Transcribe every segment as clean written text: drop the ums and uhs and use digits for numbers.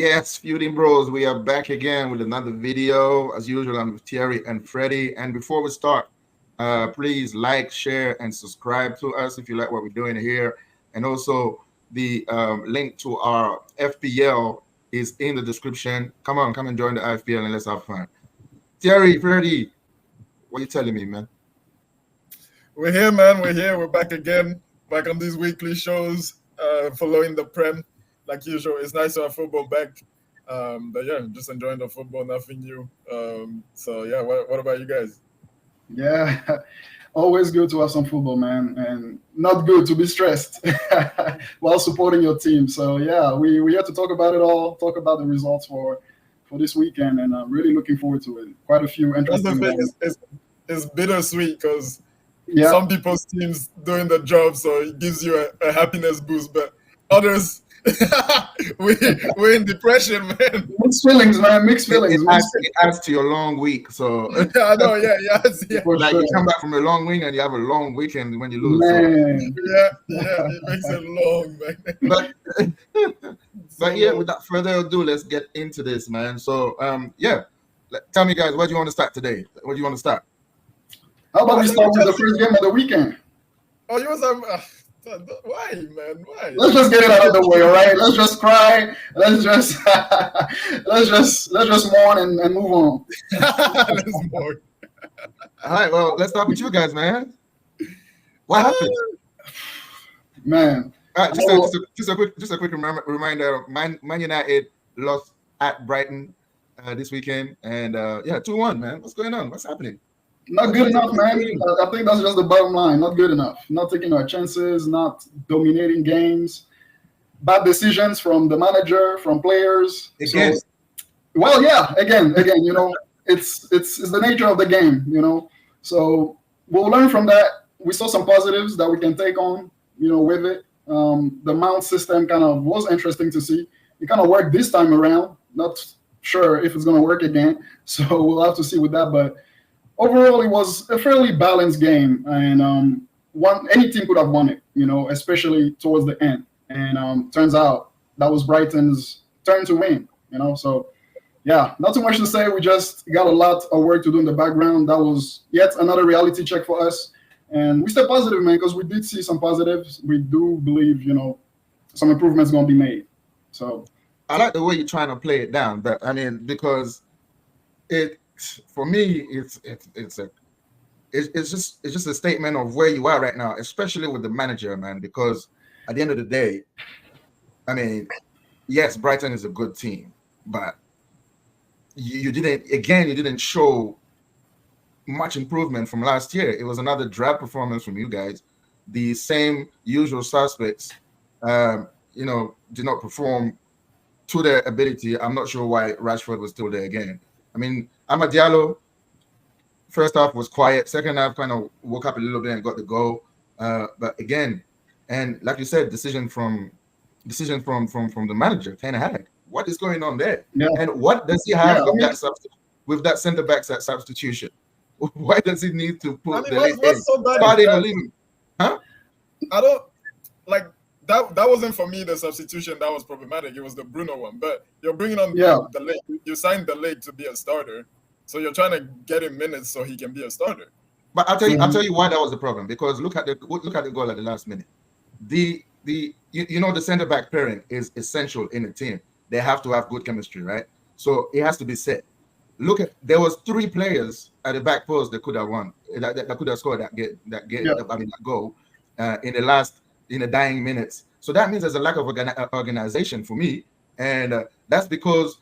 Yes, Feuding Bros, we are back again with another video. As usual, I'm with Thierry and Freddie. And before we start, please like, share, and subscribe to us if you like what we're doing here. And also, the link to our FPL is in the description. Come on, come and join the FPL and let's have fun. Thierry, Freddie, what are you telling me, man? We're here, man. We're here. We're back again, back on these weekly shows, following the PREM. Like usual, it's nice to have football back. But yeah, just enjoying the football, nothing new. So yeah, what about you guys? Yeah, always good to have some football, man, and not good to be stressed while supporting your team. So yeah, we're here to talk about it all, talk about the results for this weekend, and I'm really looking forward to it. Quite a few interesting things. It's bittersweet because yeah, some people's teams doing the job, so it gives you a happiness boost, but others. we're in depression, man. Mixed feelings, man. Mixed feelings. It adds to your long week. So I know, yeah. Like sure. You come back from a long week and you have a long weekend when you lose. Man. So. Yeah, it makes it long, man. But yeah, without further ado, let's get into this, man. So yeah, tell me, guys, where do you want to start today? Where do you want to start? How about we start with the first game of the weekend? Oh, you was why, man? Why? Let's just get it out of the way, all right? Let's just cry. Let's just mourn and move on. Let's mourn. All right, well, let's start with you guys, man. What happened? Man. All right, just a quick reminder. Man United lost at Brighton this weekend, and 2-1, man. What's going on? What's happening? Not good enough, man. I think that's just the bottom line. Not good enough. Not taking our chances, not dominating games. Bad decisions from the manager, from players. Again. So, well, yeah, again, you know, it's the nature of the game, you know. So we'll learn from that. We saw some positives that we can take on, you know, with it. The mount system kind of was interesting to see. It kind of worked this time around. Not sure if it's going to work again. So we'll have to see with that, but overall, it was a fairly balanced game, and any team could have won it, you know, especially towards the end. And turns out that was Brighton's turn to win, you know. So, yeah, not too much to say. We just got a lot of work to do in the background. That was yet another reality check for us. And we stay positive, man, because we did see some positives. We do believe, you know, some improvements going to be made. So I like the way you're trying to play it down, but I mean, because for me, it's just a statement of where you are right now, especially with the manager, man. Because at the end of the day, I mean, yes, Brighton is a good team, but you didn't show much improvement from last year. It was another drab performance from you guys. The same usual suspects, did not perform to their ability. I'm not sure why Rashford was still there again. I mean, Amad Diallo, first half was quiet. Second half kind of woke up a little bit and got the goal. But again, and like you said, decision from the manager, Ten Hag. What is going on there? Yeah. And what does he have with that centre back substitution? Why does he need to put what's so bad starting or leaving? Huh? I don't like that. That wasn't for me the substitution that was problematic. It was the Bruno one. But you're bringing on the leg. You signed the leg to be a starter, so you're trying to get him minutes so he can be a starter. But I'll tell you why that was the problem. Because look at the goal at the last minute. The centre back pairing is essential in a team. They have to have good chemistry, right? So it has to be set. There was 3 players at the back post that could have won, that could have scored that goal in the dying minutes. So that means there's a lack of organization for me, and that's because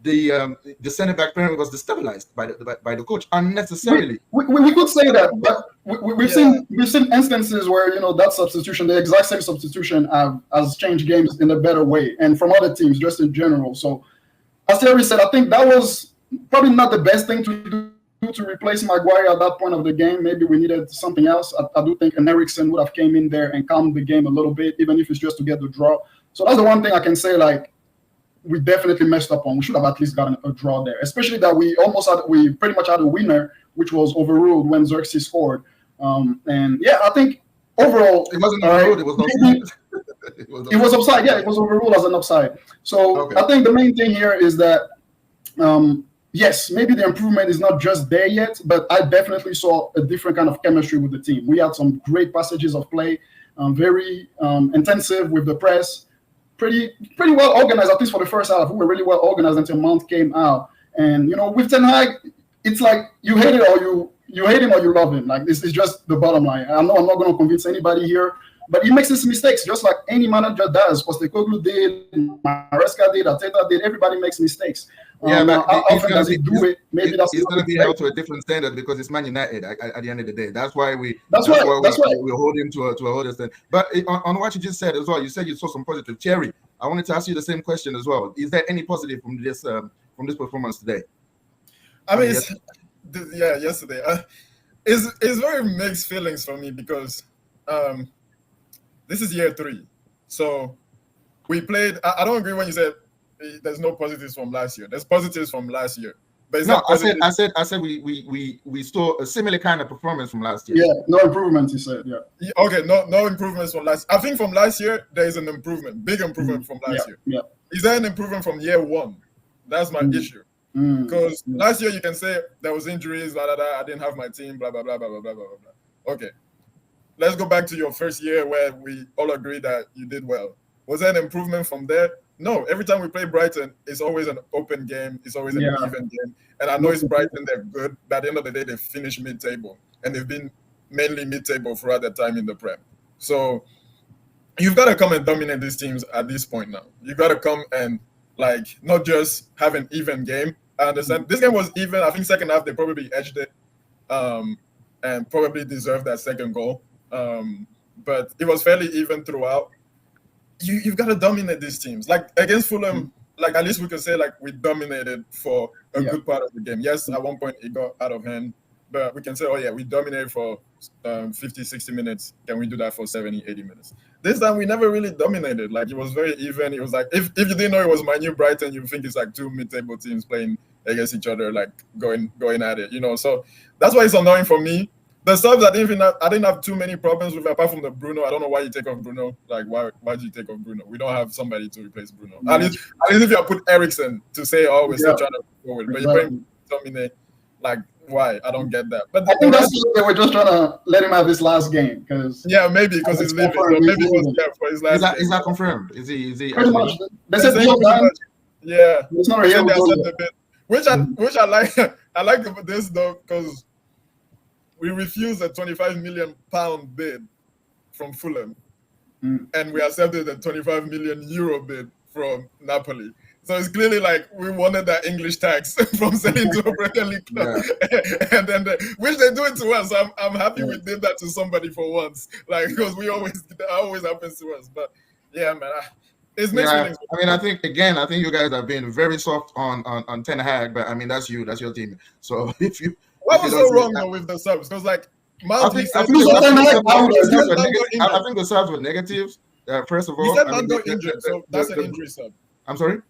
the centre back pairing was destabilized by the coach unnecessarily. We could say that, but we've seen instances where that substitution, the exact same substitution, has changed games in a better way, and from other teams just in general. So, as Terry said, I think that was probably not the best thing to do to replace Maguire at that point of the game. Maybe we needed something else. I do think an Eriksen would have came in there and calmed the game a little bit, even if it's just to get the draw. So that's the one thing I can say, like, we definitely messed up on. We should have at least gotten a draw there, especially that we pretty much had a winner, which was overruled when Xerxes scored. And yeah, I think overall it wasn't overruled. It was not. It was offside. Yeah, it was overruled as an offside. So Okay. I think the main thing here is that, yes, maybe the improvement is not just there yet, but I definitely saw a different kind of chemistry with the team. We had some great passages of play, very intensive with the press, pretty well organized, at least for the first half. We were really well organized until Mount came out. And, with Ten Hag, it's like you hate it or you hate him or you love him. Like, this is just the bottom line. I know I'm not going to convince anybody here, but he makes his mistakes just like any manager does. Postecoglou did, Maresca did, Arteta did. Everybody makes mistakes. Yeah, but how often does he do it? Maybe that's going to be held to a different standard because it's Man United at the end of the day. That's why we hold him to a holder standard. But on what you just said as well, you said you saw some positive. Thierry, I wanted to ask you the same question as well. Is there any positive from this performance today? I mean, yesterday. It's very mixed feelings for me because this is year 3. So we played. I don't agree when you said there's no positives from last year. There's positives from last year. But I said we saw a similar kind of performance from last year. Yeah, no improvements, you said. Yeah. Okay, no improvements from last. I think from last year there is an improvement, big improvement from last year. Yeah. Is there an improvement from year 1? That's my issue. Because last year you can say there was injuries, I didn't have my team, blah blah blah blah blah blah blah blah. Okay, let's go back to your first year where we all agree that you did well. Was there an improvement from there? No. Every time we play Brighton, it's always an open game. It's always an even game. And I know it's Brighton, they're good, but at the end of the day, they finish mid-table. And they've been mainly mid-table throughout their time in the Prem. So you've got to come and dominate these teams at this point now. You've got to come and, not just have an even game. I understand. This game was even. I think second half, they probably edged it and probably deserved that second goal. But it was fairly even throughout. You've got to dominate these teams. Like against Fulham, at least we can say we dominated for a good part of the game. Yes, at one point it got out of hand, but we can say, we dominated for 50, 60 minutes. Can we do that for 70, 80 minutes? This time we never really dominated. It was very even. It was if you didn't know it was my new Brighton, you think it's two mid-table teams playing against each other, going at it. So that's why it's annoying for me. The subs, I didn't have too many problems with, apart from the Bruno. I don't know why you take off Bruno. Why did you take off Bruno? We don't have somebody to replace Bruno. At least if you put Eriksen to say, we're still trying to go forward. But you bring Domine, why? I don't get that. But I think they were just trying to let him have his last game because maybe because he's leaving. So maybe it was for his last. Is that confirmed? Is he? Pretty much. They said yeah. It's not a real which I like. I like this though because we refused a £25 million bid from Fulham, and we accepted a €25 million bid from Napoli. So it's clearly we wanted that English tax from selling to a Premier League club, and then which they do it to us. So I'm happy we did that to somebody for once, because that always happens to us. But yeah, man, it's mixed feelings. I mean, I think you guys have been very soft on Ten Hag, but I mean that's your team. So if you. What was so wrong though with the subs? Because Mount, I think the subs were negatives. First of all, he said Mount got injured, so that's an injury sub. I'm sorry.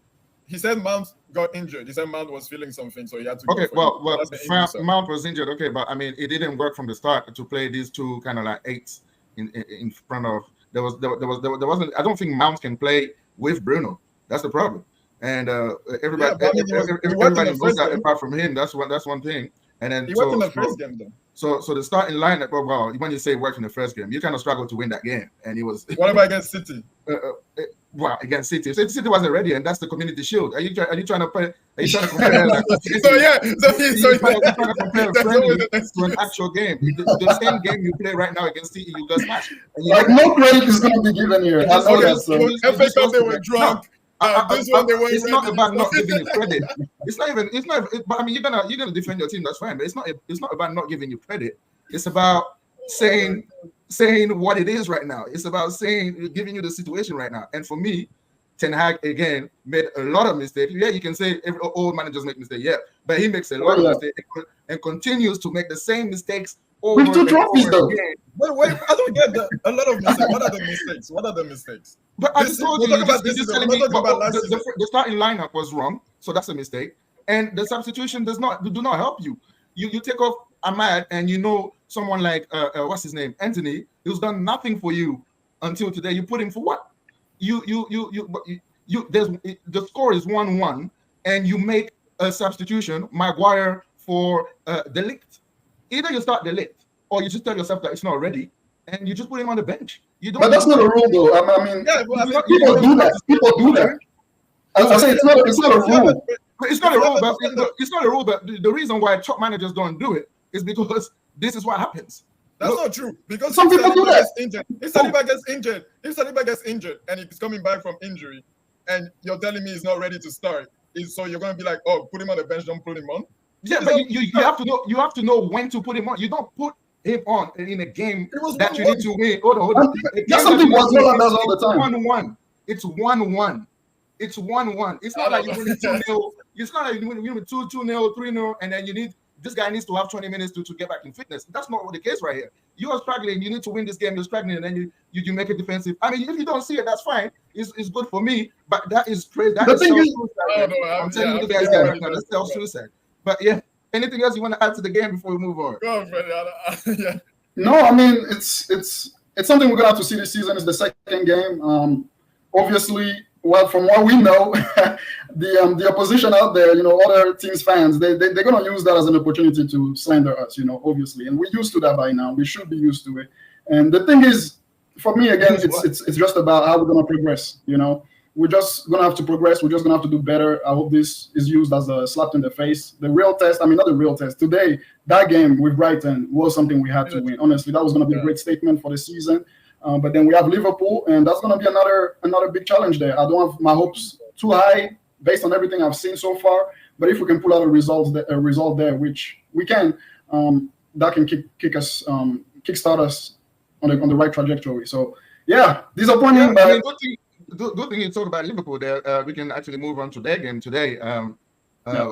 He said Mount got injured. He said Mount was feeling something, so he had to. Okay, Mount was injured. Okay, but I mean, it didn't work from the start to play these two kind of eights in front of. There wasn't. I don't think Mount can play with Bruno. That's the problem. And everybody knows that apart from him. That's one thing. And then he worked in the first game though. So the starting lineup, well, when you say worked in the first game, you kind of struggled to win that game, and he was. What about against City? Against City, City wasn't ready, and that's the Community Shield. Are you trying to compare? So you're trying to compare a friendly to an actual game. The same game you play right now against City, you just match. No credit is going to be given here. I know that. So FA Cup, they were drunk. It's not about not giving you credit. It's not even. But I mean, you're gonna defend your team. That's fine. But it's not about not giving you credit. It's about saying what it is right now. It's about giving you the situation right now. And for me, Ten Hag again made a lot of mistakes. Yeah, you can say all managers make mistakes. Yeah, but he makes a lot of mistakes and continues to make the same mistakes. With 2 trophies though. But wait, I don't get a lot of mistakes. What are the mistakes? But I told you, the starting lineup was wrong, so that's a mistake. And the substitution do not help you. You take off Ahmad, and someone like what's his name, Anthony, who's done nothing for you until today. You put him for what? there's the score is 1-1, and you make a substitution, Maguire for De Ligt. Either you start De Ligt, or you just tell yourself that it's not ready, and you just put him on the bench. You don't. But that's not a rule, though. I mean, people do that. People do that. I say it's not a rule. It's not a rule, but it's not a rule. But the reason why top managers don't do it is because this is what happens. That's not true. Because some people do that. If Saliba gets injured, and he's coming back from injury, and you're telling me he's not ready to start, so you're going to be like, oh, put him on the bench, don't put him on. Yeah, but you have to know when to put him on. You don't put him on in a game that you need to win. Hold on. That's something Guardiola does all the time. 1-1. It's 1-1. It's 1-1. It's not like you win 2-0. It's not like you win 2-0, 3-0, and then this guy needs to have 20 minutes to get back in fitness. That's not the case right here. You are struggling. You need to win this game. You're struggling, and then you make it defensive. I mean, if you don't see it, that's fine. It's good for me, but that is crazy. That is self-suicide. I'm telling you guys right now, that's self-suicide. But yeah, anything else you want to add to the game before we move on? Go on, Freddie. Yeah. No, I mean it's something we're gonna have to see this season. It's the second game. Obviously, well, from what we know, the opposition out there, other teams' fans, they're gonna use that as an opportunity to slander us, obviously, and we're used to that by now. We should be used to it. And the thing is, for me, again, it's just about how we're gonna progress. We're just gonna have to progress. We're just gonna have to do better. I hope this is used as a slap in the face. The real test, not the real test. Today, that game with Brighton was something we had to win. Honestly, that was gonna be a great statement for the season. But then we have Liverpool, and that's gonna be another big challenge there. I don't have my hopes too high based on everything I've seen so far. But if we can pull out a result there, which we can, that can kickstart us on the right trajectory. So yeah, disappointing. Yeah, good thing you talk about Liverpool there. We can actually move on to their game today,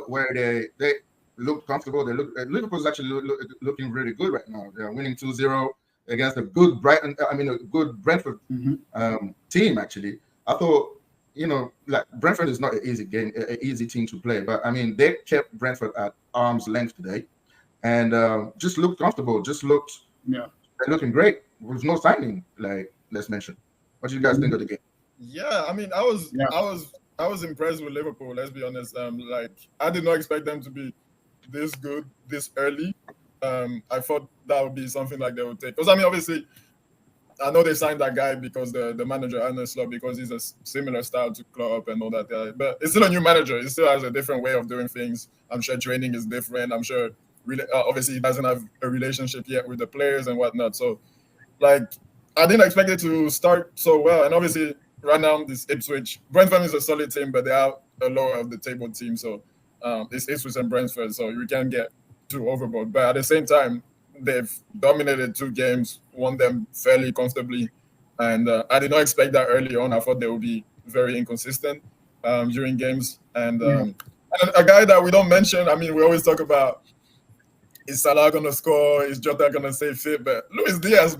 where they look comfortable. Liverpool's actually looking really good right now. They're winning 2-0 against a good Brighton. A good Brentford team. Actually, I thought Brentford is not an easy team to play, but they kept Brentford at arm's length today, and just looked comfortable. They're looking great with no signing. Like let's mention, what do you guys think of the game? Yeah, I was impressed with Liverpool. Let's be honest. I did not expect them to be this good this early. I thought that would be something like they would take. Because obviously, I know they signed that guy because the manager Arne Slot, because he's a similar style to Klopp and all that guy. But it's still a new manager. He still has a different way of doing things. I'm sure training is different. I'm sure obviously he doesn't have a relationship yet with the players and whatnot. So I didn't expect it to start so well. And obviously, right now, this Ipswich, Brentford is a solid team, but they are a lower of the table team. So it's Ipswich and Brentford, so you can't get too overboard. But at the same time, they've dominated 2 games, won them fairly comfortably. And I did not expect that early on. I thought they would be very inconsistent during games. And a guy that we don't mention, we always talk about, is Salah going to score? Is Jota going to stay fit? But Luis Diaz,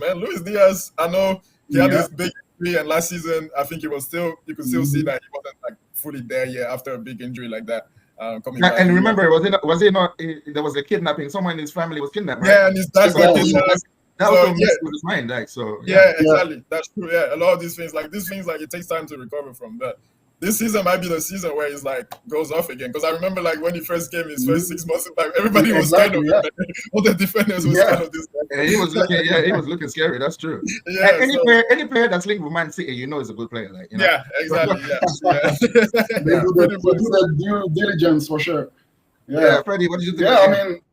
I know he had this big injury, and last season, I think you could still see that he wasn't fully there yet after a big injury like that. Coming back. And remember, was it not? There was a kidnapping. Someone in his family was kidnapped. Right? Yeah, and his dad got kidnapped. That was with his mind, exactly. That's true. Yeah, a lot of these things, it takes time to recover from. But this season might be the season where he's goes off again. Because I remember when he first came, his first 6 months, everybody was kind of all the defenders was kind of this. And he was looking scary. That's true. Yeah, any player that's linked with Man City, is a good player. Yeah, exactly. They do the due diligence for sure. Yeah, Freddie, what did you think?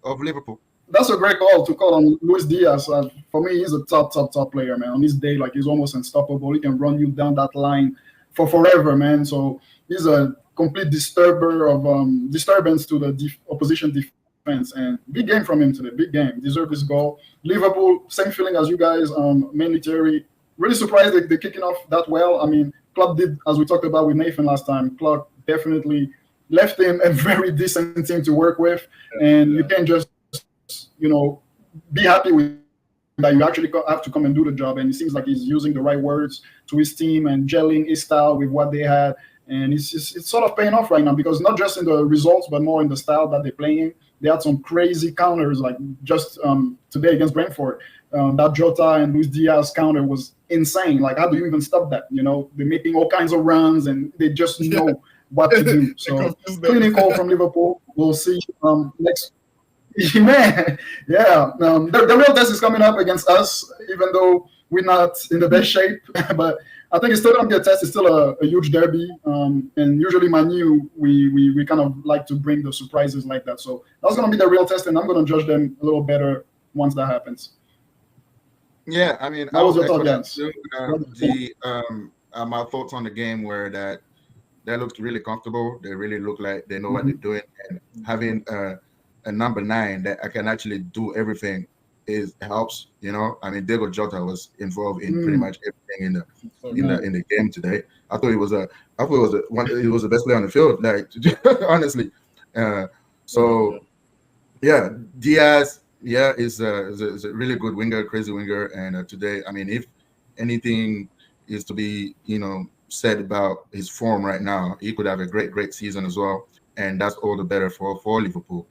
Of Liverpool? That's a great call to call on Luis Diaz. For me, he's a top player, man. On his day, he's almost unstoppable. He can run you down that line for forever, man. So he's a complete disturbance to the opposition defense. And big game from him today. Big game. Deserved his goal. Liverpool, same feeling as you guys. Mainly Terry. Really surprised they're kicking off that well. Klopp did, as we talked about with Nathan last time. Klopp definitely left him a very decent team to work with. And you can't just be happy with that. You actually have to come and do the job. And it seems like he's using the right words to his team and gelling his style with what they had. And it's sort of paying off right now, because not just in the results, but more in the style that they're playing. They had some crazy counters, like just today against Brentford. that Jota and Luis Diaz counter was insane. Like, how do you even stop that? They're making all kinds of runs and they just know what to do. So clinical from Liverpool. We'll see next. Man, yeah. The real test is coming up against us, even though we're not in the best shape. But I think it's still going to be a test. It's still a huge derby. And usually, Manu, we kind of like to bring the surprises like that. So that's going to be the real test, and I'm going to judge them a little better once that happens. Yeah, I mean, that was your thought, Jens. My thoughts on the game were that they looked really comfortable. They really look like they know what they're doing, and having a number 9 that I can actually do everything helps. I mean, Diego Jota was involved in pretty much everything in the game today. I thought it was the best player on the field. Like, honestly, so yeah, Diaz. Yeah, is a really good winger, crazy winger. And today, I mean, if anything is to be, said about his form right now, he could have a great season as well. And that's all the better for Liverpool.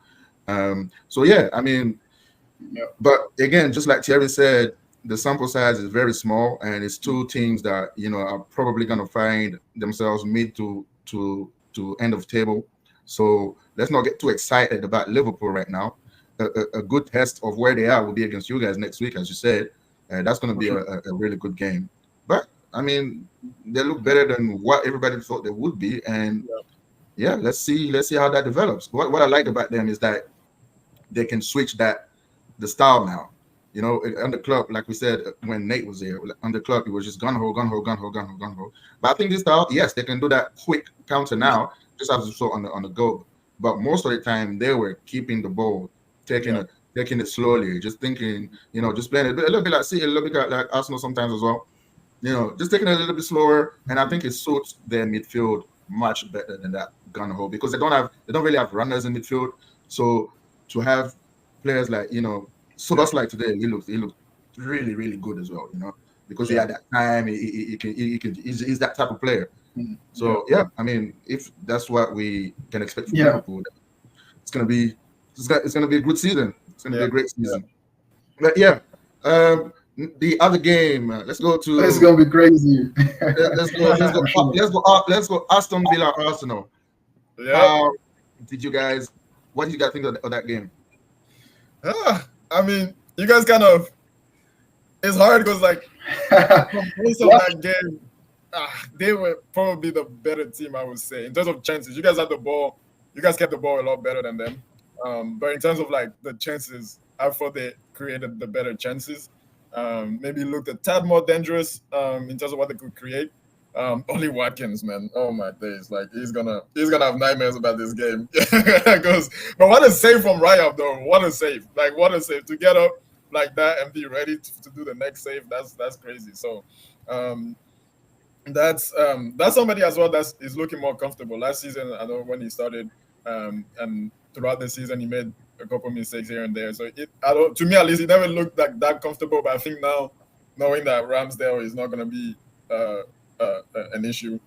So, yeah, I mean, but again, just like Thierry said, the sample size is very small. And it's two teams that, are probably going to find themselves mid to end of table. So let's not get too excited about Liverpool right now. A good test of where they are will be against you guys next week, as you said. That's going to be a really good game. But, I mean, they look better than what everybody thought they would be. And, yeah, let's see how that develops. What I like about them is that they can switch the style now. On the club, like we said, when Nate was there, on the club, it was just gun-ho. But I think this style, yes, they can do that quick counter now, just as you saw on the goal. But most of the time, they were keeping the ball, taking it slowly, just thinking, just playing it a little bit like City, a little bit like Arsenal sometimes as well. Just taking it a little bit slower, and I think it suits their midfield much better than that gun-ho because they don't really have runners in midfield. So to have players like Sodos like today, he looked really really good as well. Because he had that time, he's that type of player. So yeah, I mean, if that's what we can expect from Liverpool, it's gonna be a good season. It's gonna be a great season. But yeah, the other game. Let's go to. It's gonna be crazy. Let's go. Aston Villa, Arsenal. Yeah. What did you guys think of that game? I mean, you guys kind of. It's hard because most of that game, they were probably the better team, I would say, in terms of chances. You guys had the ball. You guys kept the ball a lot better than them. But in terms of the chances, I thought they created the better chances. Maybe looked a tad more dangerous in terms of what they could create. Only Watkins, man. Oh my days! He's gonna have nightmares about this game. But what a save from Raya, though. What a save! What a save to get up like that and be ready to do the next save. That's crazy. So that's somebody as well that is looking more comfortable. Last season, I know when he started, and throughout the season he made a couple mistakes here and there. So to me at least, he never looked that comfortable. But I think now, knowing that Ramsdale is not going to be an issue,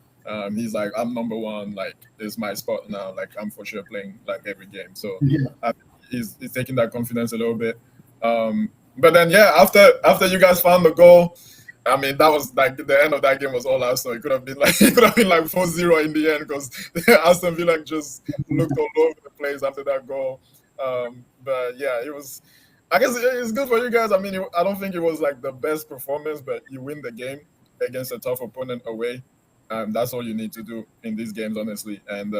he's like, I'm number one. It's my spot now. I'm for sure playing every game. So I think he's taking that confidence a little bit. But then after you guys found the goal, I mean, that was the end of that game was all Arsenal. It could have been 4-0 in the end because Aston Villa just looked all over the place after that goal. But yeah, it was. I guess it's good for you guys. I mean, I don't think it was the best performance, but you win the game against a tough opponent away. That's all you need to do in these games, honestly. And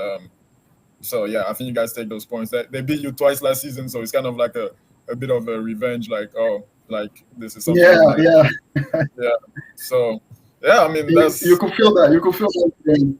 so yeah, I think you guys take those points. They beat you twice last season, so it's kind of like a bit of a revenge. This is something. Yeah. So yeah, I mean, you could feel that. You could feel that.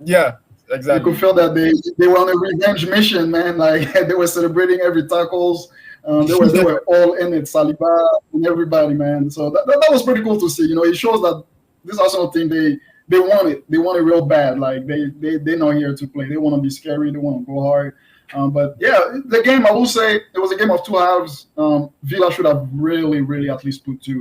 Yeah, exactly. You could feel that they were on a revenge mission, man. They were celebrating every tackles. They were all in it, Saliba and everybody, man. So that was pretty cool to see. It shows that this Arsenal team, they want it. They want it real bad. They're not here to play. They want to be scary. They want to go hard. But yeah, the game, I will say, it was a game of two halves. Villa should have really, really at least put two.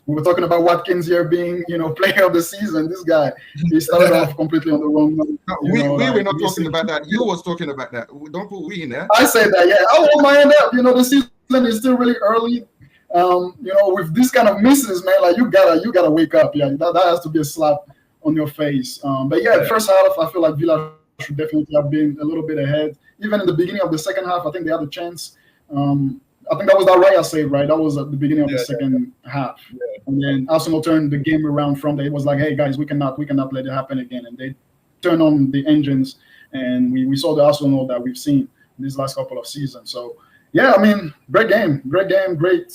We were talking about Watkins here being, player of the season. This guy, he started off completely on the wrong note. We were not talking about that. You was talking about that. Don't put we in there. I said that, yeah. I hold my hand up. The season is still really early. With this kind of misses, man, like you gotta wake up. Yeah, that has to be a slap on your face. But yeah, first half, I feel like Villa should definitely have been a little bit ahead. Even in the beginning of the second half, I think they had a chance. I think that was that Raya save, right? That was at the beginning of the second half. Yeah. And then Arsenal turned the game around from there. It was like, hey guys, we cannot let it happen again. And they turned on the engines, and we saw the Arsenal that we've seen in these last couple of seasons. So yeah, I mean, great game, great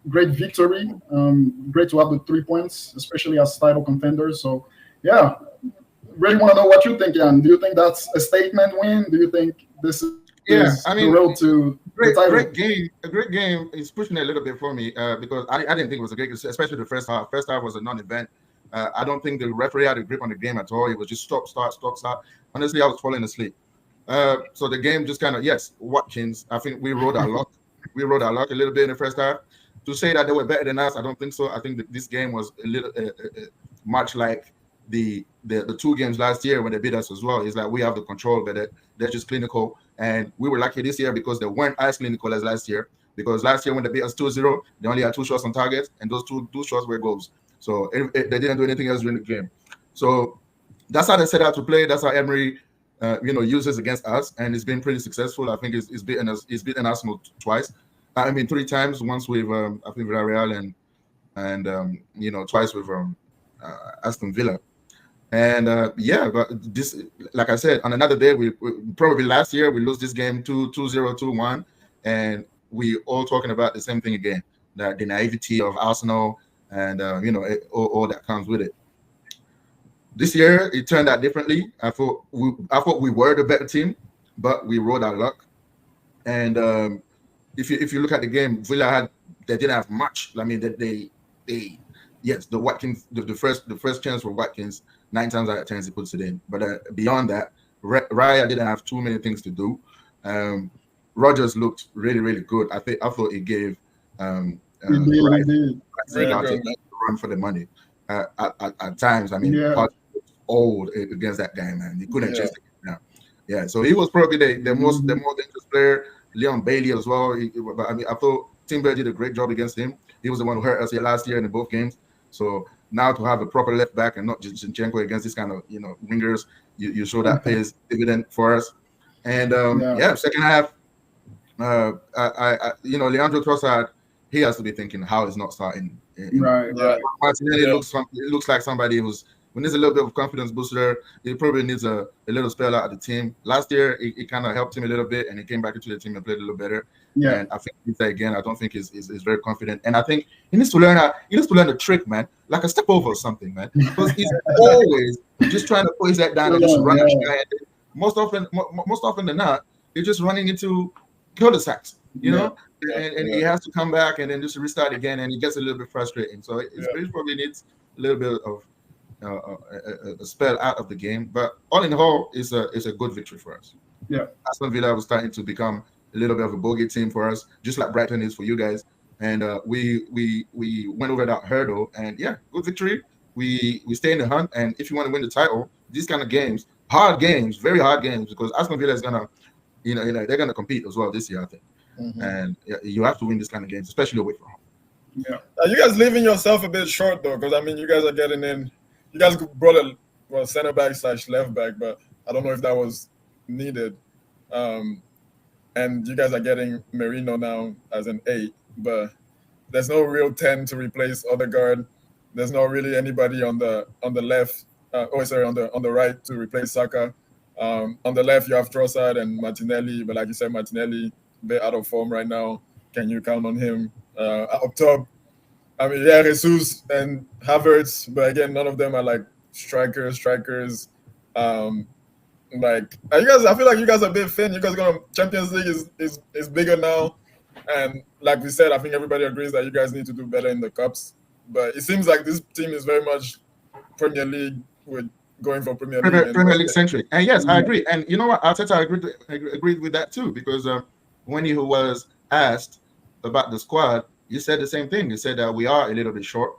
victory. Great to have the 3 points, especially as title contenders. So yeah, really want to know what you think, Jan. Do you think that's a statement win? Do you think this is the road to the title? A great game is pushing it a little bit for me because I didn't think it was a great game, especially the first half. First half was a non-event. I don't think the referee had a grip on the game at all. It was just stop, start. Honestly, I was falling asleep. So the game just kind of, Watkins, I think we rode our luck. We rode our luck a little bit in the first half. To say that they were better than us, I don't think so. I think that this game was a little much like the 2 games last year when they beat us as well. It's like we have the control, but they're just clinical. And we were lucky this year because they weren't as clinical as last year. Because last year when they beat us 2-0, they only had 2 shots on target, and those two shots were goals. So they didn't do anything else during the game. So that's how they set out to play. That's how Emery, uses against us, and it's been pretty successful. I think it's beaten us. It's beaten Arsenal twice. 3 times. Once with I think Villarreal and twice with Aston Villa. And but this, like I said, on another day, we probably last year we lose this game 2-0, 2-1, and we all talking about the same thing again, that the naivety of Arsenal and all that comes with it. This year it turned out differently. I thought we were the better team, but we rode our luck. And if you look at the game, Villa they didn't have much. I mean, the Watkins, the first chance for Watkins, 9 times out of 10 he puts it in. But beyond that, Raya didn't have too many things to do. Rogers looked really, really good. I thought he gave run for the money at times. I mean, old against that guy, man. He couldn't chase it now. Yeah, so he was probably the more dangerous player. Leon Bailey as well. I thought Timber did a great job against him. He was the one who hurt us here last year in both games. So now to have a proper left back and not just Zinchenko against this kind of wingers, you show that pays dividend for us. And second half, Leandro Trossard, he has to be thinking how he's not starting. Right. Martinelli looks like somebody who's when there's a little bit of confidence booster. He probably needs a little spell out of the team. Last year, it kind of helped him a little bit, and he came back into the team and played a little better. Yeah. And I think again, I don't think he's very confident. And I think he needs to learn the trick, man, like a step over or something, man. Because he's always just trying to put his head down and just run. Most often than not, he's just running into cul-de-sacs, and he has to come back and then just restart again, and it gets a little bit frustrating. So he probably needs a little bit of a spell out of the game. But all in all, it's a good victory for us. Yeah, Aston Villa was starting to become a little bit of a bogey team for us, just like Brighton is for you guys. And we went over that hurdle, and good victory. We stay in the hunt, and if you want to win the title, these kind of games, hard games, very hard games, because Aston Villa is gonna, they're gonna compete as well this year, I think. Mm-hmm. And you have to win this kind of games, especially away from home. Yeah, you guys leaving yourself a bit short though, because I mean, you guys are getting in. You guys brought a center back / left back, but I don't know if that was needed. And you guys are getting Merino now as an 8, but there's no real 10 to replace Odegaard. There's not really anybody on the left. On the right to replace Saka. On the left you have Trossard and Martinelli, but like you said, Martinelli a bit out of form right now. Can you count on him? Up top, I mean, Jesus and Havertz, but again, none of them are like strikers. Like you guys, I feel like you guys are a bit thin. You guys going to Champions League is bigger now, and like we said, I think everybody agrees that you guys need to do better in the cups. But it seems like this team is very much Premier League with going for Premier League centric. And yes, I agree. And you know what, Arteta agreed with that too, because when he was asked about the squad, you said the same thing. You said that we are a little bit short.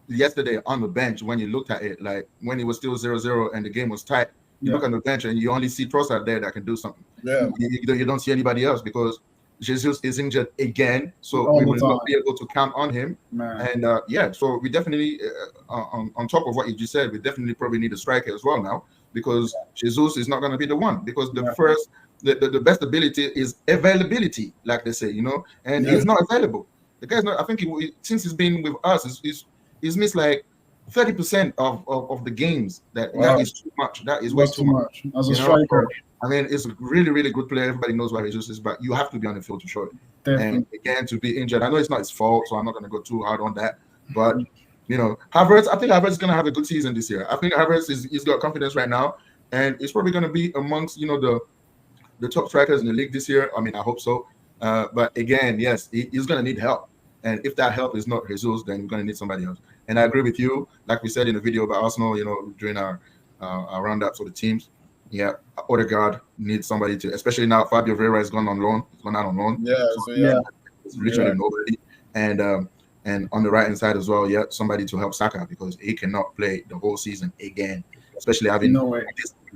Yesterday on the bench, when you looked at it, like when it was still 0-0 and the game was tight, you look on the bench and you only see Trossard there that can do something. Yeah. You don't see anybody else because Jesus is injured again, so All we the will not time. be able to count on him. Man. And so we definitely, on top of what you just said, we definitely probably need a striker as well now, because Jesus is not going to be the one, because the best ability is availability, like they say, and he's not available. The guy's not. I think since he's been with us, he's missed like 30% of the games. That is too much. That is way That's too much. as a striker. I mean, it's a really, really good player. Everybody knows what Jesus is, but you have to be on the field to show it. Definitely. And again, to be injured, I know it's not his fault, so I'm not going to go too hard on that. But Havertz, I think Havertz is going to have a good season this year. I think Havertz he's got confidence right now, and he's probably going to be amongst the top strikers in the league this year. I mean, I hope so. But again, yes, he's going to need help, and if that help is not Jesus, then we're going to need somebody else. And I agree with you, like we said in the video about Arsenal, during our roundups of the teams. Yeah, Odegaard needs somebody to, especially now Fabio Vieira has gone on loan. He's gone out on loan. It's literally nobody. And on the right hand side as well, somebody to help Saka, because he cannot play the whole season again, especially having a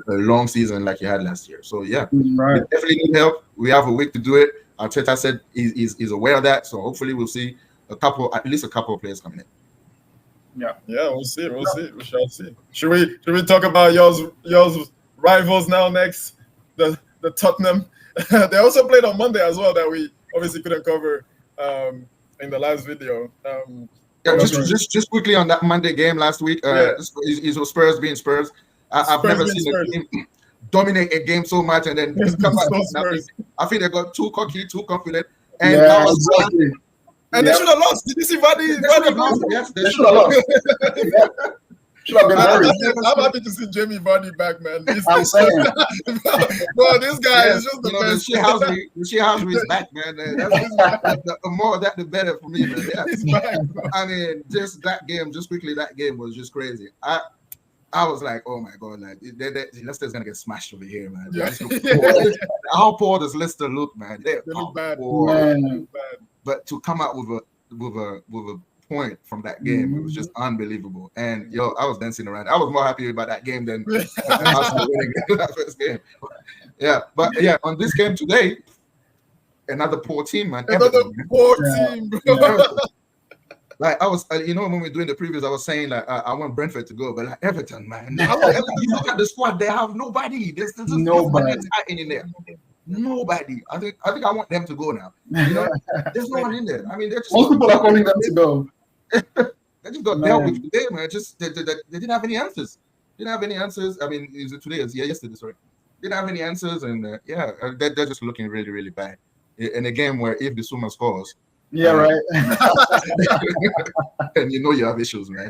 long season like he had last year. So we definitely need help. We have a week to do it. Arteta said he's aware of that. So hopefully we'll see at least a couple of players coming in. Yeah, we'll see. We shall see. Should we talk about yours rivals now next? The Tottenham. They also played on Monday as well, that we obviously couldn't cover in the last video. Just quickly on that Monday game last week. It was Spurs being Spurs. I've never seen a team dominate a game so much and then just come back. I think they got too cocky, too confident, and exactly. And they should have lost. Did you see Vardy? Yes, they should have lost. Should have been I'm happy to see Jamie Vardy back, man. I'm saying, bro, this guy is just the best. The shithouse is back, man. The more of that, the better for me, man. Yeah. He's back, I mean, that game was just crazy. I was like, oh my god, like Leicester's gonna get smashed over here, man. Yeah. How poor does Leicester look, man? They look bad. But to come out with a point from that game, it was just unbelievable. And I was dancing around. I was more happy about that game than Arsenal winning that first game. But on this game today, another poor team, man. Another poor team, bro. Like I was, when we were doing the previews, I was saying like I want Brentford to go, but like Everton, man. You look at the squad; they have nobody. There's nobody in there. Nobody. I think I want them to go now. There's no one in there. I mean, most people are calling them to go. They just got dealt with today, man. They didn't have any answers. I mean, is it today? Yesterday. Sorry, didn't have any answers, and they're just looking really, really bad in a game where if the Suma scores. Yeah, right. And you have issues, man.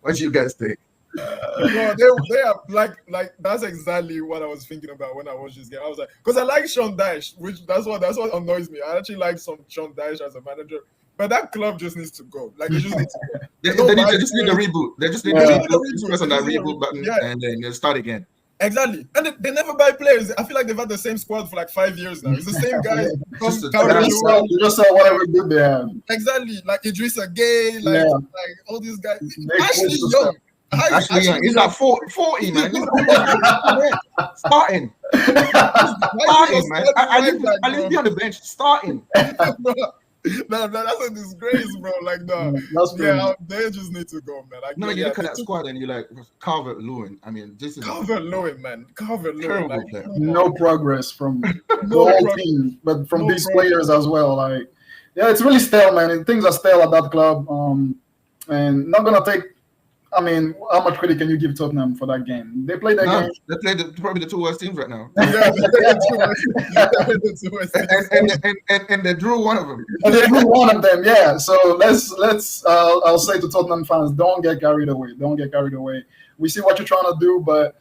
What do you guys think? No, they are like that's exactly what I was thinking about when I watched this game. I was like, because I like Sean Dyche, which that's what annoys me. I actually like Sean Dyche as a manager, but that club just needs to go. Like they just need to go. They just need a reboot. They just need to press on that reboot button and then they'll start again. Exactly, and they never buy players. I feel like they've had the same squad for like 5 years now. It's the same guys. You just saw whatever good they have. Exactly, like Idrissa Gueye, like all these guys. Ashley Young. He's like 40, man. Starting, man. I leave you on the bench. Starting. No, that's a disgrace, bro. Like, they just need to go, man. You look at that squad and you're like, Calvert-Lewin. I mean, this is Calvert-Lewin, man. Calvert-Lewin. Like, no progress from the whole team, but from these players as well. Like, it's really stale, man. And things are stale at that club. And not gonna take. I mean, how much credit can you give Tottenham for that game? They played that game. They played probably the two worst teams right now. And they drew one of them. And they drew one of them, yeah. So let's. I'll say to Tottenham fans, don't get carried away. Don't get carried away. We see what you're trying to do, but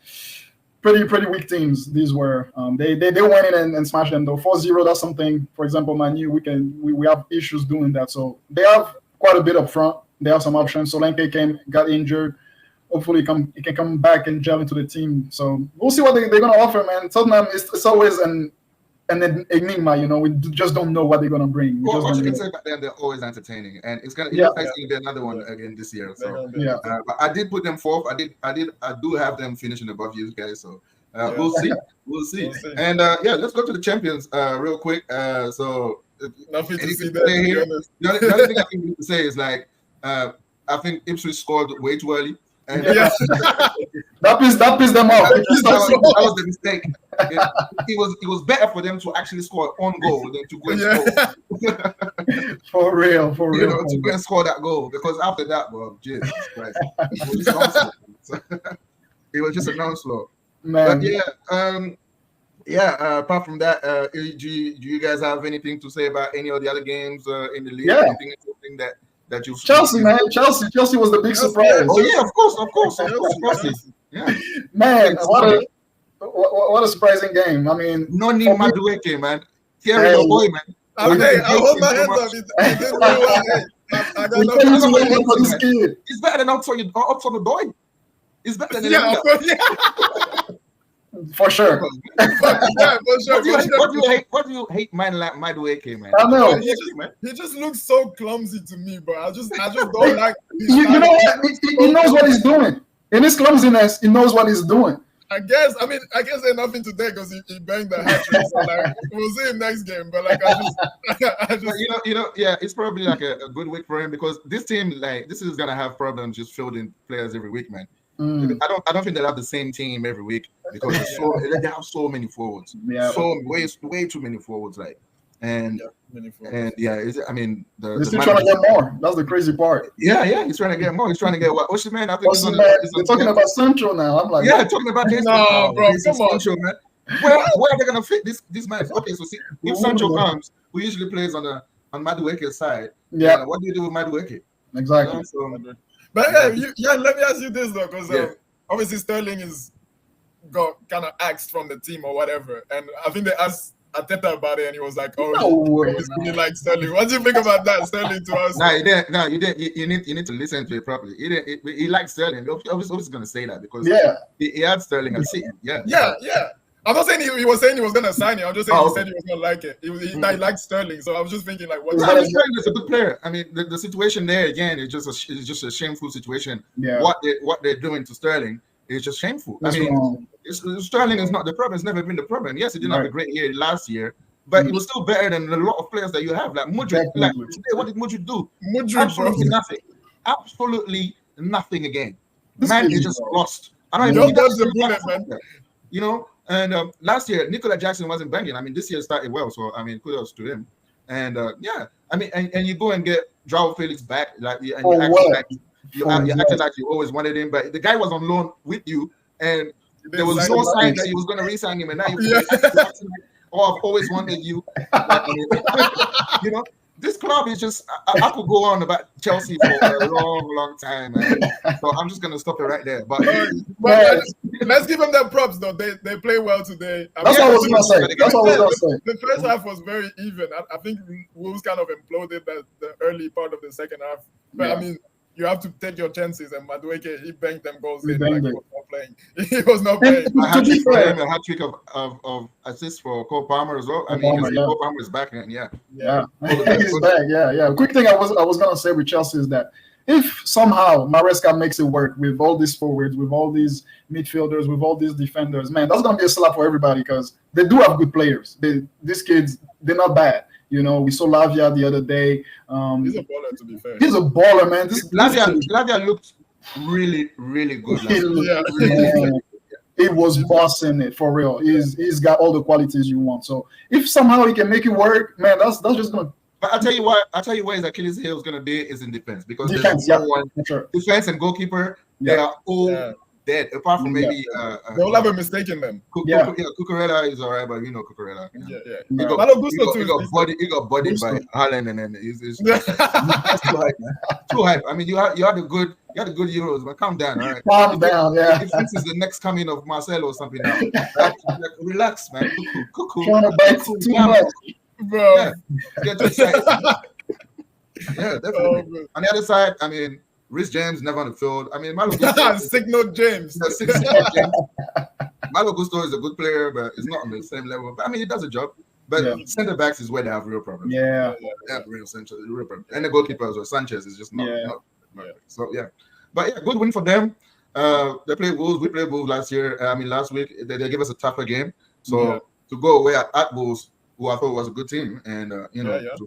pretty weak teams. These were. They went in and smashed them though. 4-0. That's something. For example, Man U, we have issues doing that. So they have quite a bit up front. They have some options. Solanke got injured. Hopefully, he can come back and gel into the team. So we'll see what they're going to offer, man. Tottenham it's always an enigma. We just don't know what they're going to bring. What you can say about them, they're always entertaining, and it's going to be another one again this year. So but I did put them fourth. I do have them finishing above you guys. So We'll see. We'll see. And let's go to the champions real quick. So nothing to see there. Here. The other thing I think we need to say is like I think Ipswich scored way too early. And that pissed them off. That was the mistake. It was better for them to actually score an own goal than to go and score. For real. You know, to go and score that goal, because after that, well, Jesus Christ, it was just an onslaught. Man. But apart from that, do you guys have anything to say about any of the other games in the league? Yeah. Anything that you Chelsea, man. Chelsea was the big surprise. Oh yeah, of course. Yeah. Man, what a surprising game. I mean, no need Madueke, man. Thierry, your boy, man. I hold my hands up. I got no for this kid. It's better than up for the boy. It's better than For sure. What do you hate man like Madueke, man? I know. He just looks so clumsy to me, bro. I just don't like. You know what? He knows what he's doing. In his clumsiness, he knows what he's doing. I guess there's nothing today because he banged the hat trick. So like, we'll see him next game. But like, I just it's probably like a good week for him, because this team, like, this is gonna have problems just fielding players every week, man. I don't think they'll have the same team every week, because they have so many forwards, way too many forwards, like, and I mean, they're still trying to get more. That's the crazy part. Yeah, he's trying to get more. He's trying to get what? What's the man? I think they're talking about Central now. I'm like, talking about this. No, bro, come on, Central, man. Where are they gonna fit this man? Okay, so see, if Sancho comes, who usually plays on Madueke's side, what do you do with Madueke? Exactly. But let me ask you this though, because obviously Sterling got kind of axed from the team or whatever, and I think they asked Arteta about it, and he was like, he likes Sterling. What do you think about that, Sterling, to us? You didn't. You need to listen to it properly. He likes Sterling. I was going to say that because he had Sterling at City. Yeah. I'm not saying he was saying he was going to sign it. I'm just saying he said he was going to like it. He liked Sterling, so I was just thinking like, what? Sterling is a good player. I mean, the situation there again is just a shameful situation. Yeah. What they're doing to Sterling is just shameful. I mean, Sterling is not the problem. It's never been the problem. Yes, he didn't have a great year last year, but it was still better than a lot of players that you have. Like Mudryk. Like today, what did Mudryk do? Absolutely nothing. Absolutely nothing again. Man, he just lost. I don't even know. Man. You know. And last year, Nicolas Jackson wasn't banging. I mean, this year started well, so I mean, kudos to him. And I mean, and you go and get João Felix back, like, and you're acting like you always wanted him, but the guy was on loan with you, and there was no sign that you was going to re-sign him, and now you I've always wanted you. Like, I mean, you know, this club is just. I could go on about Chelsea for a long time, man. So I'm just gonna stop it right there. But let's give them their props, though. They play well today. That's what I was gonna say. The first half was very even. I think Wolves kind of imploded the early part of the second half. But I mean, you have to take your chances. And Madueke, he banked them goals in. Like, he was not playing. He was not playing. A hat trick of assists for Cole Palmer as well. I mean, Cole Palmer is back, and he's back. Yeah. Quick thing I was gonna say with Chelsea is that if somehow Maresca makes it work with all these forwards, with all these midfielders, with all these defenders, man, that's gonna be a slap for everybody, because they do have good players. These kids, they're not bad. You know, we saw Lavia the other day. He's a baller, to be fair. He's a baller, man. Lavia looked really, really good. He was bossing it for real. He's got all the qualities you want. So if somehow he can make it work, man, that's just gonna. But I'll tell you where his Achilles heel is gonna be is in defense, because defense defense and goalkeeper, they are all dead, apart from maybe they'll have a mistake in them. Cucurella is alright, but you know Cucurella. He got bodied by Haaland, and then he's that's too hype, man. Too hype. I mean, you had the good Euros, but calm down, all right? Calm down, Defense is the next coming of Marcelo or something now. Like, relax, man. Cuckoo. Trying to bite too much, bro. Get too excited. Yeah, definitely. On the other side, I mean, Rhys James never on the field. I mean, Malo Gusto. Signal James. Malo Gusto is a good player, but it's not on the same level. But I mean, he does a job. But center backs is where they have real problems. They have real problems. And the goalkeeper as well, Sanchez, is just not. So but good win for them. They played Wolves. We played Wolves last year. Last week they gave us a tougher game. So to go away at Wolves, who I thought was a good team, and to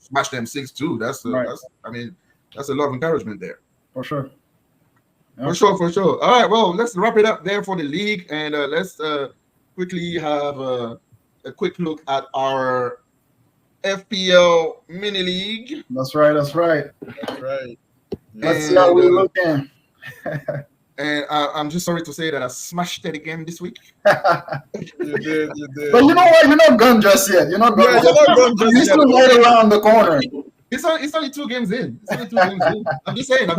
smash them 6-2. That's a lot of encouragement there. For sure. Yeah. For sure. All right, well, let's wrap it up there for the league, and let's quickly have a quick look at our FPL mini league. That's right. Yeah. Let's see how we're looking. And I'm just sorry to say that I smashed it again this week. You did. But you know what? You're not gone just yet. You're not gone. You're still right around the corner. It's only 2 games in. I'm just saying.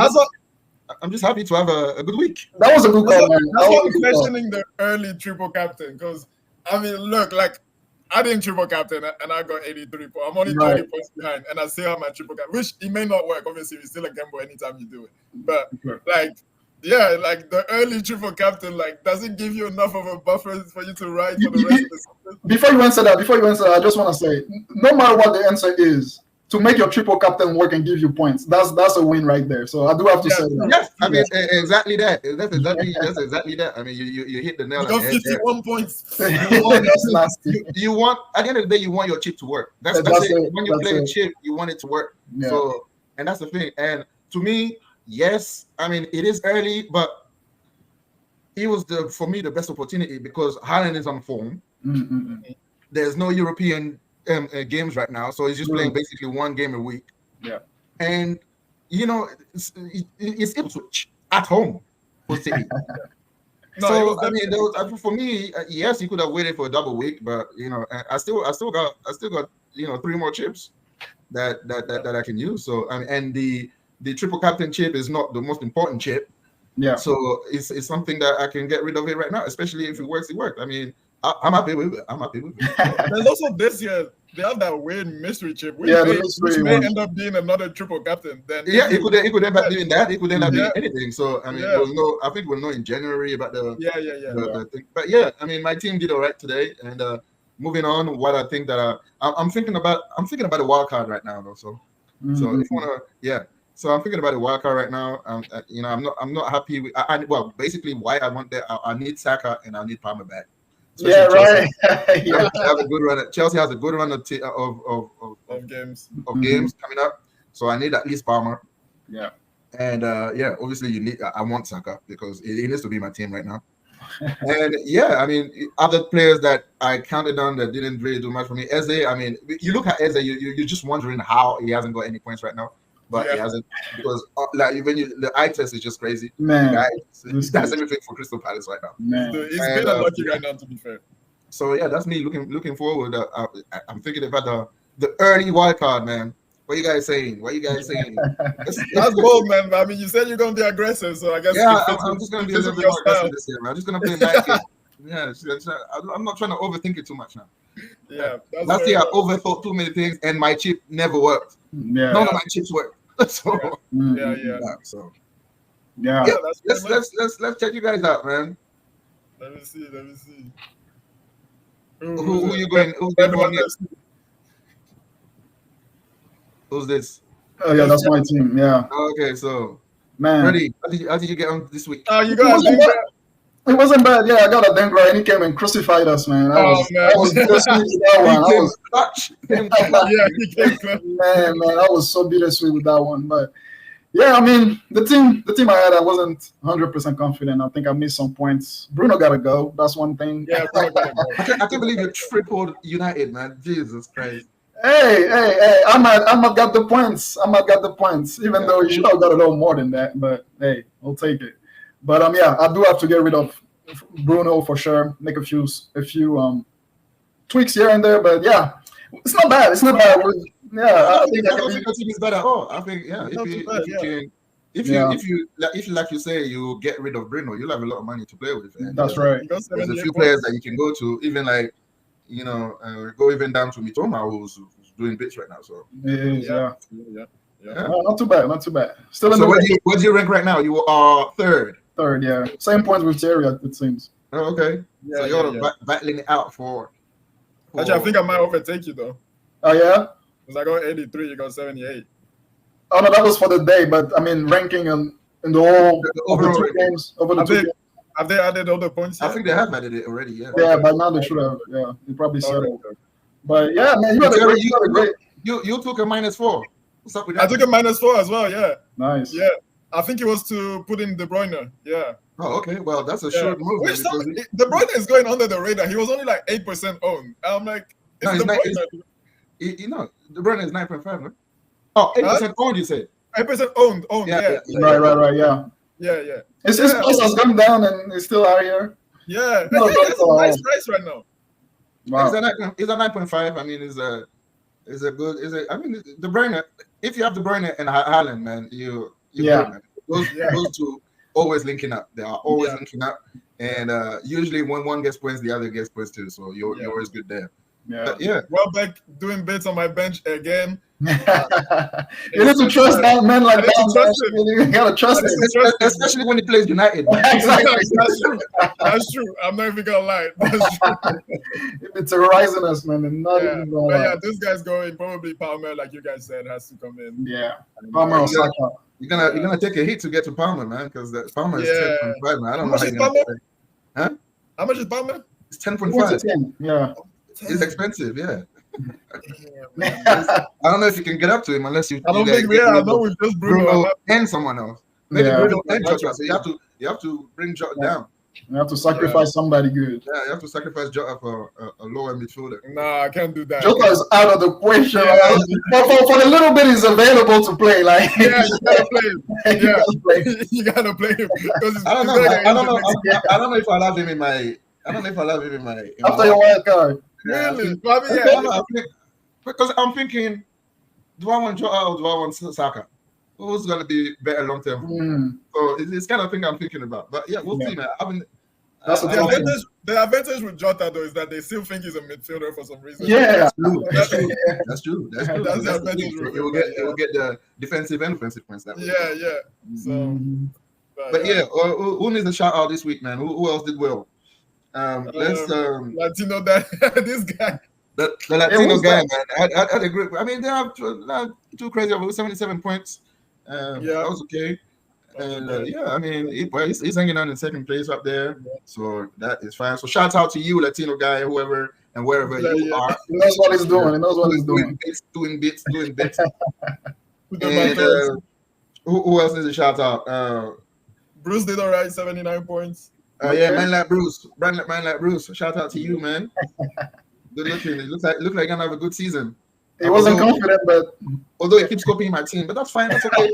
I'm just happy to have a good week. That was a good call, man. That's why I'm questioning the early triple captain, because look, like I didn't triple captain and I got 83 points. I'm only 30 points behind, and I still have my triple captain, which it may not work. Obviously, it's still a gamble anytime you do it. But the early triple captain, does it give you enough of a buffer for you to ride for the rest of the season? Before you answer that, I just want to say, no matter what the answer is, to make your triple captain work and give you points, that's a win right there. So I do have to say that. Yes, exactly that. That's exactly that. You hit the nail on the head. 51 points. You want, at the end of the day, you want your chip to work. That's it. When you play a chip, you want it to work. Yeah. So, and that's the thing. And to me, yes, it is early, but it was for me the best opportunity because Haaland is on form. Mm-hmm. There's no European games right now, so he's just playing basically 1 game a week. Yeah, and it's Ipswich at home for City. For me, yes, he could have waited for a double week, but I still got 3 more chips that I can use. So and the triple captain chip is not the most important chip. Yeah. So it's something that I can get rid of it right now, especially if it works. It worked. I'm happy with it. There's also this year they have that weird mystery chip, which may end up being another triple captain. Then it could end up doing that. It could end up doing anything. So I think we'll know in January about the thing. But my team did all right today. And moving on, what I think that I'm thinking about a wild card right now, though. So if you wanna, So I'm thinking about the wild card right now. I'm not happy with. Basically, why I want that. I need Saka and I need Palmer back. Right. Chelsea has a good run of games coming up, so I need at least Palmer. Yeah, and obviously I want Saka because it needs to be my team right now. And other players that I counted on that didn't really do much for me. Eze, you look at Eze, you're just wondering how he hasn't got any points right now. But he hasn't, because the eye test is just crazy. Man, that's everything for Crystal Palace right now. Man, he's been unlucky right now, to be fair. So that's me looking forward. I'm thinking about the early wild card, man. What are you guys saying? That's bold, man. But you said you're gonna be aggressive, so I guess I'm just gonna be a little bit more aggressive this year, man. I'm just gonna play 9 games. I'm not trying to overthink it too much now. Yeah, last year I overthought too many things, and my chip never worked. Yeah, none of my chips worked. So let's check you guys out, man. Let me see. Who you going? Who's going next? Who's this? Oh yeah, that's my team. Yeah. Okay, so man, Freddie, how did you get on this week? You got it wasn't bad. Yeah, I got a Denver and he came and crucified us, man. I was bittersweet with that one. Man, I was so bittersweet with that one. But yeah, the team I had, I wasn't 100% confident. I think I missed some points. Bruno gotta go. That's one thing. Yeah, Bruno gotta go. I can't believe you tripled United, man. Jesus Christ. Hey, Ahmad got the points. Even though he should have got a little more than that. But hey, I'll take it. But I do have to get rid of Bruno for sure. Make a few tweaks here and there. But yeah, it's not bad. I think the team is better. I think if you like you say, you get rid of Bruno, you'll have a lot of money to play with. That's right. There's a few players that you can go to, even go even down to Mitoma, who's doing bits right now. So yeah. No, not too bad. Still in so what do you rank right now? You are third. Third, yeah. Same points with Terry, it seems. Oh, okay. Yeah, so you're battling it out for. Actually, I think I might overtake you though. Oh yeah. Because I got 83, you got 78. Oh no, that was for the day. But ranking in the whole over the 2 games. Have they added all the points I yet? think they have added it already. Yeah. Yeah, by now they should have. Yeah, they probably said it. Okay. But yeah, man, you had a great. You took a -4. What's up with that? I took a -4 as well. Yeah. Nice. Yeah. I think it was to put in De Bruyne. Yeah. Oh, okay. Well, that's a short move. Which De Bruyne is going under the radar. He was only like 8% owned. I'm like, no, it's De Bruyne. You know, De Bruyne is 9.5. No? Oh, 8% owned. You said 8% owned. Right. Yeah. His price has come down and it's still out here. Yeah. No, It's a nice price right now. Wow. It's a 9.5. I mean, I mean, De Bruyne. If you have De Bruyne and Haaland, man, you good, man. Those two always linking up. They are always linking up, and usually when one gets points, the other gets points too. So you're always good there. Yeah. Welbeck doing bits on my bench again. You need to trust that man like that. You gotta trust him, especially when he plays United. Exactly. That's true. I'm not even gonna lie. That's true. It's terrorizing us, man. And not even this guy's going. Probably Palmer, like you guys said, has to come in. Yeah, Palmer or Saka. You're gonna take a hit to get to Palmer, man, because Palmer is 10.5, man. I don't know how you're Palmer? Huh? How much is Palmer? It's 10.5. Yeah. It's expensive, yeah. I don't know if you can get up to him unless you. I don't think. I know we just Bruno and someone else. Maybe Bruno and Jota. So you have to bring Jota down. You have to sacrifice somebody good. Yeah, you have to sacrifice Jota for a lower midfielder. Nah, I can't do that. Jota is out of the question. But for the little bit he's available to play, like you gotta play him. You gotta play him. I don't know. I don't know if I love him in my. After your wild card. Really? Because I'm thinking, do I want Jota or do I want Saka? Who's going to be better long term? So it's kind of thing I'm thinking about. But yeah, we'll see, man. The advantage with Jota though is that they still think he's a midfielder for some reason. Yeah, that's true. That's the advantage. He will get the defensive and offensive points that way. Yeah. So, but who needs a shout out this week, man? Who else did well? Let's Latino that this guy. The Latino guy, man. I had a great. I mean, they have not too crazy about 77 points. That was okay. And I mean, he's hanging on in second place up there, so that is fine. So shout out to you, Latino guy, whoever and wherever you are. He knows what he's doing. He knows what he's doing. Doing bits. And who else needs a shout out? Bruce did all right, 79 points. Man like Bruce. Man like Bruce. Shout out to you, man. Good looking. It looks like you're gonna have a good season. He wasn't confident, but although he keeps copying my team, but that's fine. That's okay.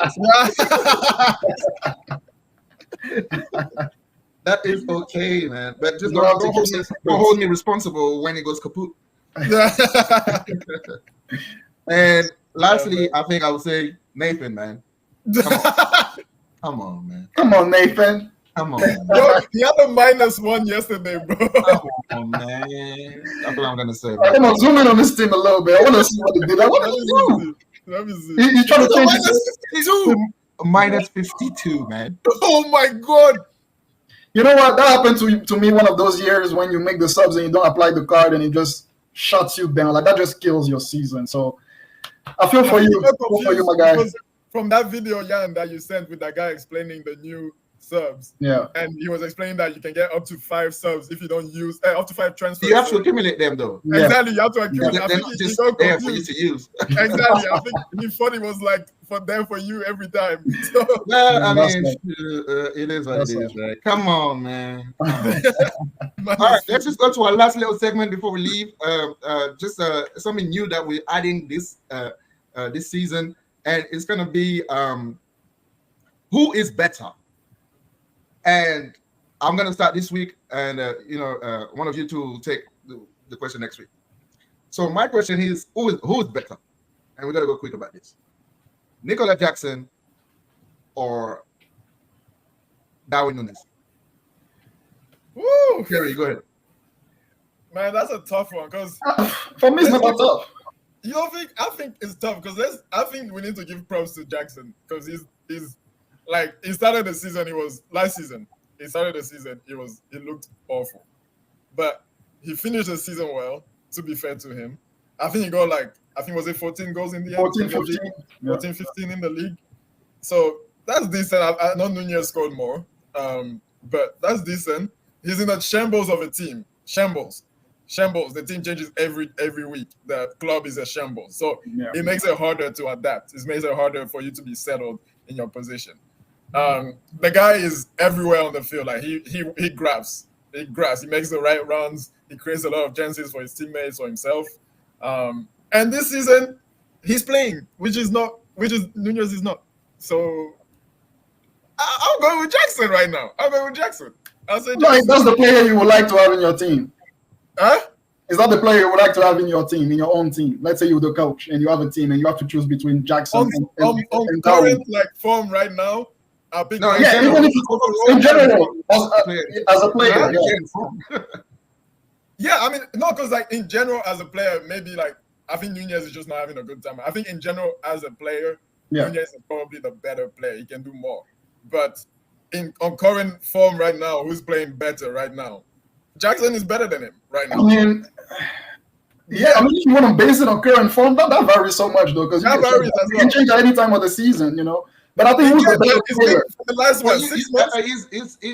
That is okay, man. But just don't hold me responsible when it goes kaput. And lastly, I think I would say Nathan, man. Come on, man. Come on, Nathan. Come on. Bro, he had a -1 yesterday, bro. Come on, man. That's what I'm gonna say. I'm gonna zoom in on this team a little bit. I want to see what he did. I want to see. Let me see. He's trying to change -52, man. Oh my god. You know what? That happened to me one of those years when you make the subs and you don't apply the card and it just shuts you down. Like that just kills your season. So I feel for you. My guy. From that video, Jan, that you sent with that guy explaining the new subs. Yeah. And he was explaining that you can get up to 5 subs if you don't use up to 5 transfers. You have to accumulate them though. Exactly, you have to accumulate. Yeah. They're not just there for you to use. Exactly. I think he thought it was like for you every time. So, well, I mean, it is what it is, right? Come on, man. All right, let's just go to our last little segment before we leave. Just something new that we're adding this season, and it's gonna be who is better. And I'm going to start this week, and one of you two will take the question next week. So my question is, who is better? And we're going to go quick about this. Nicolas Jackson or Darwin Nunez? Woo! Kerry, go ahead. Man, that's a tough one because for me it's not that tough. You don't think? I think it's tough because I think we need to give props to Jackson because he's like he started the season. Last season. He started the season. It looked awful, but he finished the season well. To be fair to him, I think he got was it 14 goals in the end? 14, 15 in the league. So that's decent. I know Nunez scored more, but that's decent. He's in a shambles of a team. Shambles. The team changes every week. The club is a shambles, so it makes it harder to adapt. It makes it harder for you to be settled in your position. The guy is everywhere on the field. Like he grabs. He makes the right runs. He creates a lot of chances for his teammates or himself. And this season, he's playing, which is Nunez is not. So I'm going with Jackson right now. I'll say Jackson. That's the player you would like to have in your team. Huh? Is that the player you would like to have in your team, in your own team? Let's say you're the coach and you have a team and you have to choose between Jackson and current form right now. In general, as a player. Yeah, I mean, no, because in general, as a player, maybe I think Nunez is just not having a good time. I think in general, as a player, Nunez is probably the better player. He can do more. But on current form right now, who's playing better right now? Jackson is better than him right now. I mean, if you want to base it on current form, that varies so much, though, because you can change at any time of the season, But I think who's the better player? The last 6 months.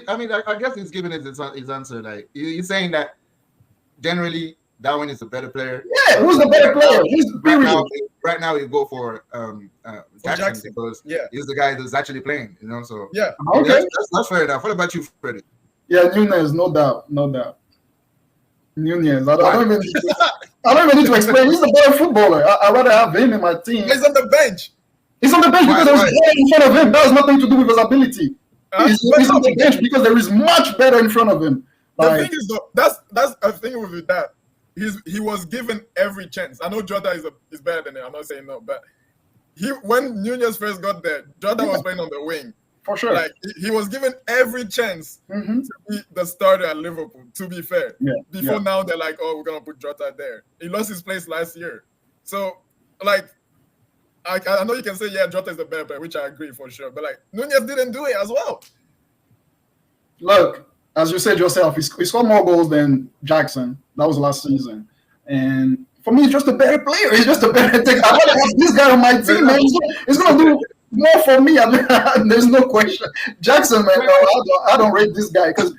I mean, I guess he's giving his answer. Like he's saying that generally Darwin is the better player. Yeah, who's the better player? Right now, you go for Jackson because he's the guy who's actually playing. So okay, that's fair enough. What about you, Freddie? Yeah, Nunez, no doubt. Nunez, I don't even need to explain. He's the better footballer. I'd rather have him in my team. He's on the bench. He's on the bench because there's better in front of him. That has nothing to do with his ability. He's on the bench because there is much better in front of him. The thing is, though, that's a thing with that. He was given every chance. I know Jota is better than him. I'm not saying no, but when Nunez first got there, Jota was playing on the wing. For sure. He was given every chance to be the starter at Liverpool, to be fair. Before now, they're like, oh, we're going to put Jota there. He lost his place last year. So, I know you can say, Jota is the better player, which I agree for sure. But, Nunez didn't do it as well. Look, as you said yourself, he scored more goals than Jackson. That was last season. And for me, he's just a better player. He's just a better thing. I want to have this guy on my team, man. He's going to do more for me. There's no question. Jackson, man, I don't rate this guy because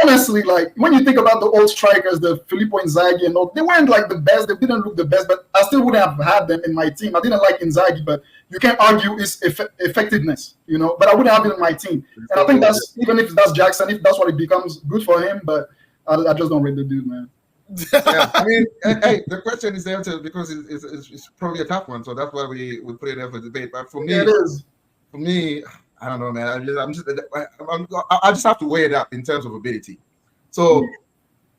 honestly, when you think about the old strikers, the Filippo Inzaghi and all, they weren't the best. They didn't look the best, but I still wouldn't have had them in my team. I didn't like Inzaghi, but you can't argue his effectiveness, But I wouldn't have it in my team. And I think that's, even if that's Jackson, if that's what it becomes, good for him. But I just don't rate the dude, man. I mean, hey, the question is answered because it's probably a tough one, so that's why we put it there for debate. But for me, I don't know, man. I just have to weigh it up in terms of ability. So,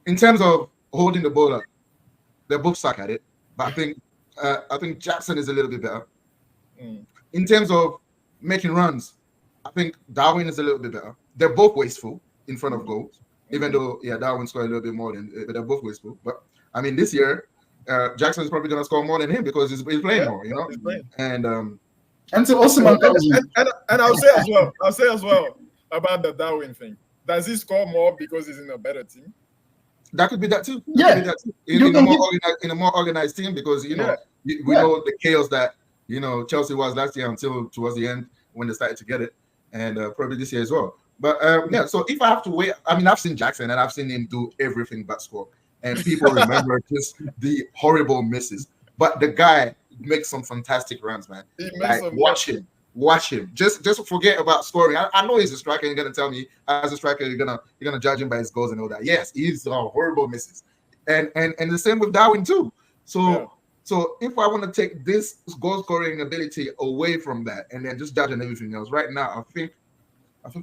in terms of holding the ball up, they both suck at it. But I think Jackson is a little bit better. In terms of making runs, I think Darwin is a little bit better. They're both wasteful in front of goals. Even though, Darwin scored a little bit more but they're both wasteful. But I mean, this year, Jackson is probably going to score more than him because he's playing more, He's playing. And so Osman and I'll say as well about the Darwin thing. Does he score more because he's in a better team? That could be that too. Yeah. In a more organized team because we know the chaos that Chelsea was last year until towards the end when they started to get it, and probably this year as well. But so if I have to wait, I mean, I've seen Jackson and I've seen him do everything but score, and people remember just the horrible misses. But the guy makes some fantastic runs, man. Watch him. Just forget about scoring. I know he's a striker. You're gonna tell me as a striker, you're gonna judge him by his goals and all that. Yes, he's horrible misses, and the same with Darwin too. So if I want to take this goal scoring ability away from that and then just judge on everything else, right now I think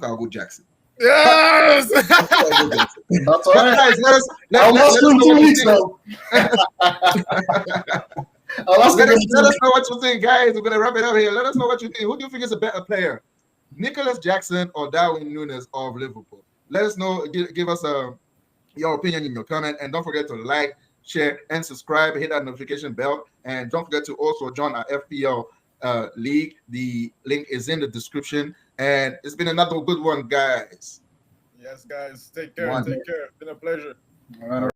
I'll go Jackson. Yes! That's all right. Guys, I'll last 2 weeks, though. Let us know what you think, guys. We're going to wrap it up here. Let us know what you think. Who do you think is a better player? Nicolas Jackson or Darwin Nunez of Liverpool? Let us know. Give us your opinion in your comment. And don't forget to like, share, and subscribe. Hit that notification bell. And don't forget to also join our FPL league. The link is in the description. And it's been another good one, guys. Yes, guys. Take care. Take care. It's been a pleasure. All right.